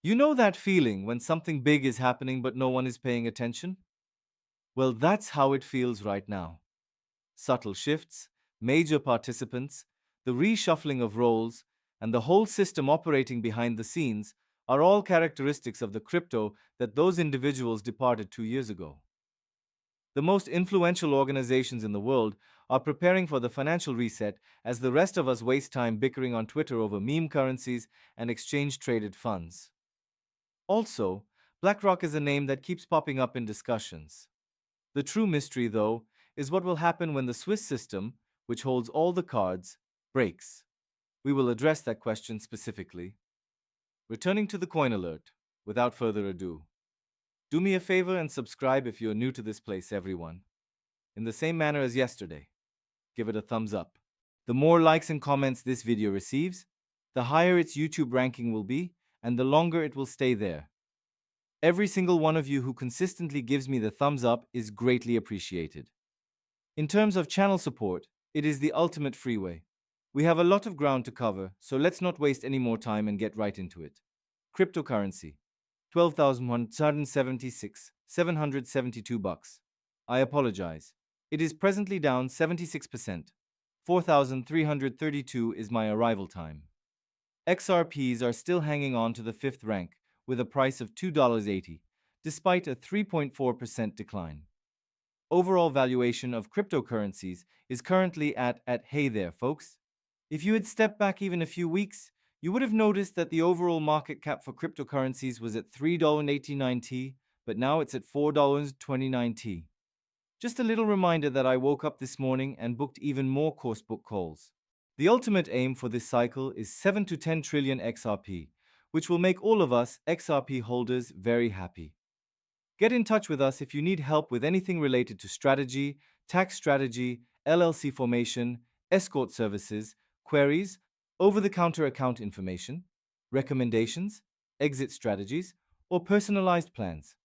You know that feeling when something big is happening but no one is paying attention? Well, that's how it feels right now. Subtle shifts, major participants, the reshuffling of roles, and the whole system operating behind the scenes are all characteristics of the crypto that those individuals departed 2 years ago. The most influential organizations in the world are preparing for the financial reset as the rest of us waste time bickering on Twitter over meme currencies and exchange traded funds. Also, BlackRock is a name that keeps popping up in discussions. The true mystery, though, is what will happen when the Swiss system, which holds all the cards, breaks. We will address that question specifically. Returning to the coin alert, without further ado, do me a favor and subscribe if you're new to this place, everyone. In the same manner as yesterday, give it a thumbs up. The more likes and comments this video receives, the higher its YouTube ranking will be, and the longer it will stay there. Every single one of you who consistently gives me the thumbs up is greatly appreciated. In terms of channel support, it is the ultimate freeway. We have a lot of ground to cover, so let's not waste any more time and get right into it. Cryptocurrency. 12,176, 772 bucks. I apologize. It is presently down 76%. 4,332 is my arrival time. XRPs are still hanging on to the fifth rank with a price of $2.80, despite a 3.4% decline. Overall valuation of cryptocurrencies is currently at hey there, folks. If you had stepped back even a few weeks, you would have noticed that the overall market cap for cryptocurrencies was at $3.89, but now it's at $4.29. Just a little reminder that I woke up this morning and booked even more course book calls. The ultimate aim for this cycle is 7 to 10 trillion XRP, which will make all of us XRP holders very happy. Get in touch with us if you need help with anything related to strategy, tax strategy, LLC formation, escort services, queries, over-the-counter account information, recommendations, exit strategies, or personalized plans.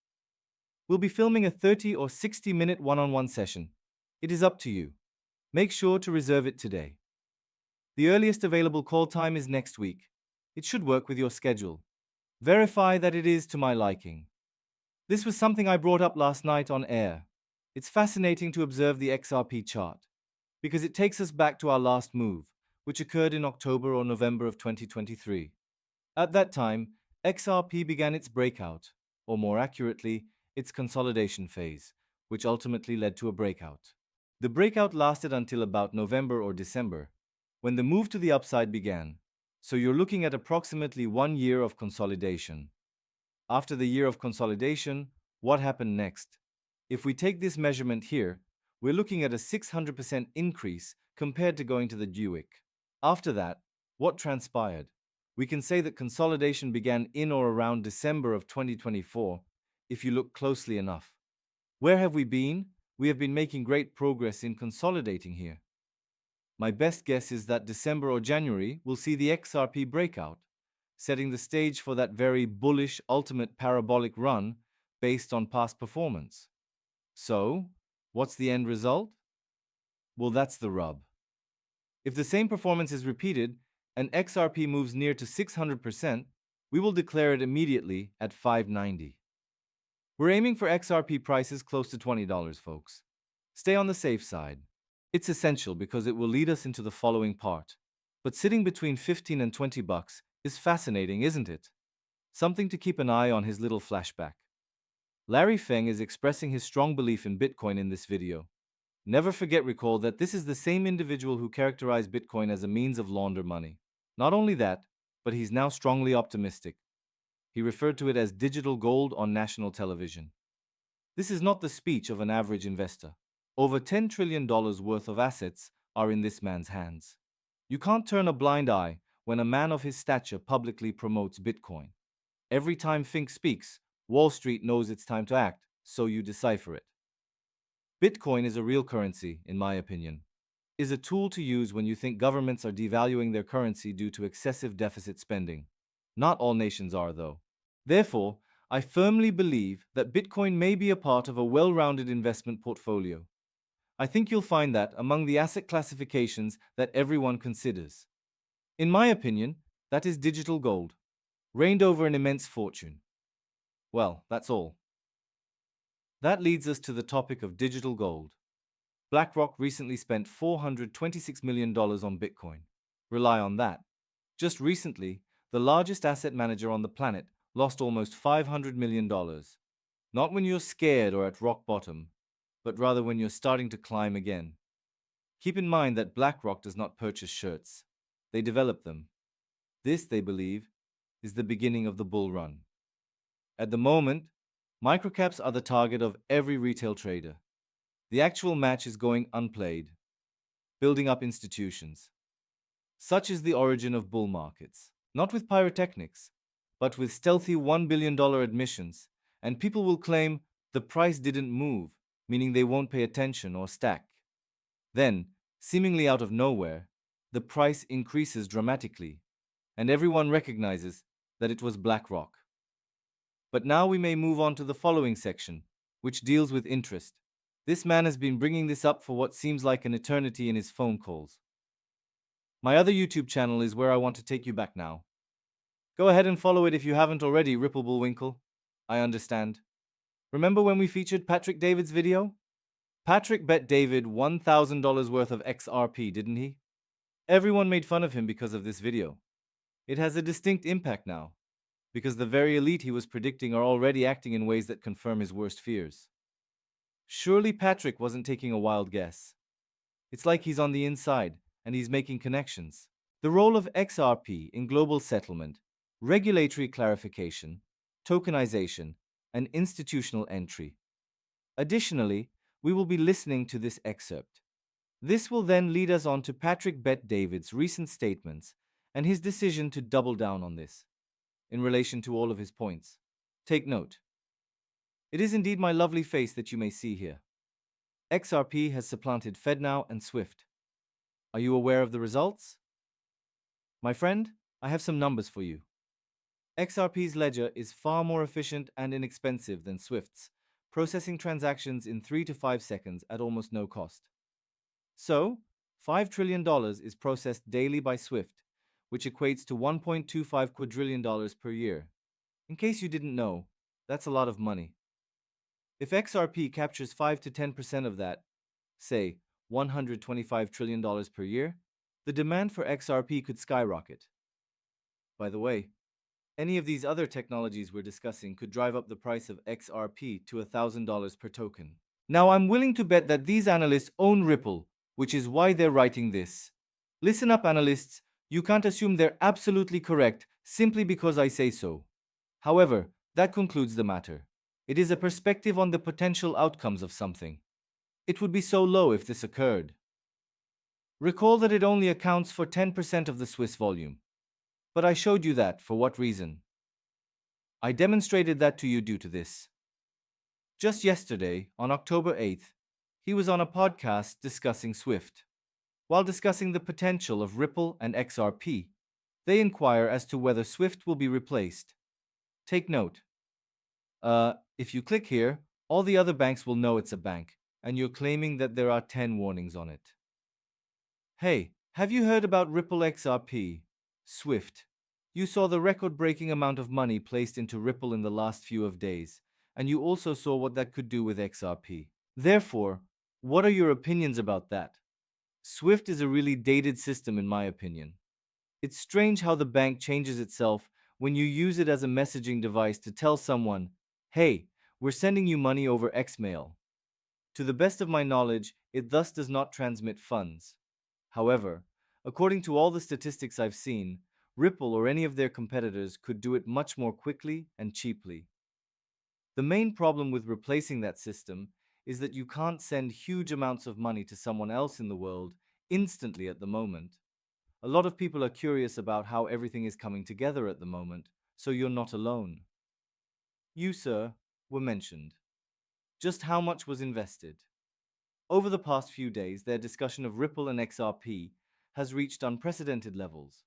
We'll be filming a 30 or 60-minute one-on-one session. It is up to you. Make sure to reserve it today. The earliest available call time is next week. It should work with your schedule. Verify that it is to my liking. This was something I brought up last night on air. It's fascinating to observe the XRP chart, because it takes us back to our last move, which occurred in October or November of 2023. At that time, XRP began its breakout, or more accurately, its consolidation phase, which ultimately led to a breakout. The breakout lasted until about November or December, when the move to the upside began, so you're looking at approximately 1 year of consolidation. After the year of consolidation, what happened next? If we take this measurement here, we're looking at a 600% increase compared to going to the DUIC. After that, what transpired? We can say that consolidation began in or around December of 2024, if you look closely enough. Where have we been? We have been making great progress in consolidating here. My best guess is that December or January will see the XRP breakout, setting the stage for that very bullish ultimate parabolic run based on past performance. So, what's the end result? Well, that's the rub. If the same performance is repeated and XRP moves near to 600%, we will declare it immediately at $5.90. We're aiming for XRP prices close to $20, folks. Stay on the safe side. It's essential because it will lead us into the following part. But sitting between 15 and 20 bucks is fascinating, isn't it? Something to keep an eye on his little flashback. Larry Feng is expressing his strong belief in Bitcoin in this video. Never recall that this is the same individual who characterized Bitcoin as a means of launder money. Not only that, but he's now strongly optimistic. He referred to it as digital gold on national television. This is not the speech of an average investor. Over $10 trillion worth of assets are in this man's hands. You can't turn a blind eye when a man of his stature publicly promotes Bitcoin. Every time Fink speaks, Wall Street knows it's time to act, so you decipher it. Bitcoin is a real currency, in my opinion. Is a tool to use when you think governments are devaluing their currency due to excessive deficit spending. Not all nations are, though. Therefore, I firmly believe that Bitcoin may be a part of a well-rounded investment portfolio. I think you'll find that among the asset classifications that everyone considers. In my opinion, that is digital gold. reigned over an immense fortune. Well, that's all. That leads us to the topic of digital gold. BlackRock recently spent $426 million on Bitcoin. Rely on that. Just recently, the largest asset manager on the planet lost almost $500 million. Not when you're scared or at rock bottom, but rather when you're starting to climb again. Keep in mind that BlackRock does not purchase shirts. They develop them. This, they believe, is the beginning of the bull run. At the moment, microcaps are the target of every retail trader. The actual match is going unplayed, building up institutions. Such is the origin of bull markets. Not with pyrotechnics, but with stealthy $1 billion admissions, and people will claim the price didn't move, meaning they won't pay attention or stack. Then, seemingly out of nowhere, the price increases dramatically, and everyone recognizes that it was BlackRock. But now we may move on to the following section, which deals with interest. This man has been bringing this up for what seems like an eternity in his phone calls. My other YouTube channel is where I want to take you back now. Go ahead and follow it if you haven't already, Ripple Bullwinkle. I understand. Remember when we featured Patrick David's video? Patrick bet David $1,000 worth of XRP, didn't he? Everyone made fun of him because of this video. It has a distinct impact now, because the very elite he was predicting are already acting in ways that confirm his worst fears. Surely Patrick wasn't taking a wild guess. It's like he's on the inside, and he's making connections. The role of XRP in global settlement, regulatory clarification, tokenization, and institutional entry. Additionally, we will be listening to this excerpt. This will then lead us on to Patrick Bet David's recent statements and his decision to double down on this, in relation to all of his points. Take note. It is indeed my lovely face that you may see here. XRP has supplanted FedNow and SWIFT. Are you aware of the results? My friend, I have some numbers for you. XRP's ledger is far more efficient and inexpensive than SWIFT's, processing transactions in 3 to 5 seconds at almost no cost. So, $5 trillion is processed daily by SWIFT, which equates to $1.25 quadrillion per year. In case you didn't know, that's a lot of money. If XRP captures 5 to 10% of that, say $125 trillion per year, the demand for XRP could skyrocket. By the way, any of these other technologies we're discussing could drive up the price of XRP to $1,000 per token. Now, I'm willing to bet that these analysts own Ripple, which is why they're writing this. Listen up, analysts. You can't assume they're absolutely correct simply because I say so. However, that concludes the matter. It is a perspective on the potential outcomes of something. It would be so low if this occurred. Recall that it only accounts for 10% of the Swiss volume. But I showed you that for what reason? I demonstrated that to you due to this. Just yesterday, on October 8th, he was on a podcast discussing Swift. While discussing the potential of Ripple and XRP, they inquire as to whether Swift will be replaced. Take note. If you click here, all the other banks will know it's a bank, and you're claiming that there are 10 warnings on it. Hey, have you heard about Ripple XRP? Swift. You saw the record-breaking amount of money placed into Ripple in the last few days, and you also saw what that could do with XRP. Therefore, what are your opinions about that? Swift is a really dated system in my opinion. It's strange how the bank changes itself when you use it as a messaging device to tell someone, hey, we're sending you money over Xmail. To the best of my knowledge, it thus does not transmit funds. However, according to all the statistics I've seen, Ripple or any of their competitors could do it much more quickly and cheaply. The main problem with replacing that system is that you can't send huge amounts of money to someone else in the world instantly at the moment. A lot of people are curious about how everything is coming together at the moment, so you're not alone. You, sir, were mentioned. Just how much was invested? Over the past few days, their discussion of Ripple and XRP has reached unprecedented levels.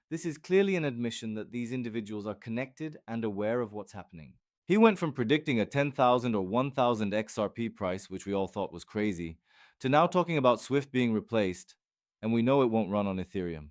This is clearly an admission that these individuals are connected and aware of what's happening. He went from predicting a 10,000 or 1,000 XRP price, which we all thought was crazy, to now talking about Swift being replaced, and we know it won't run on Ethereum.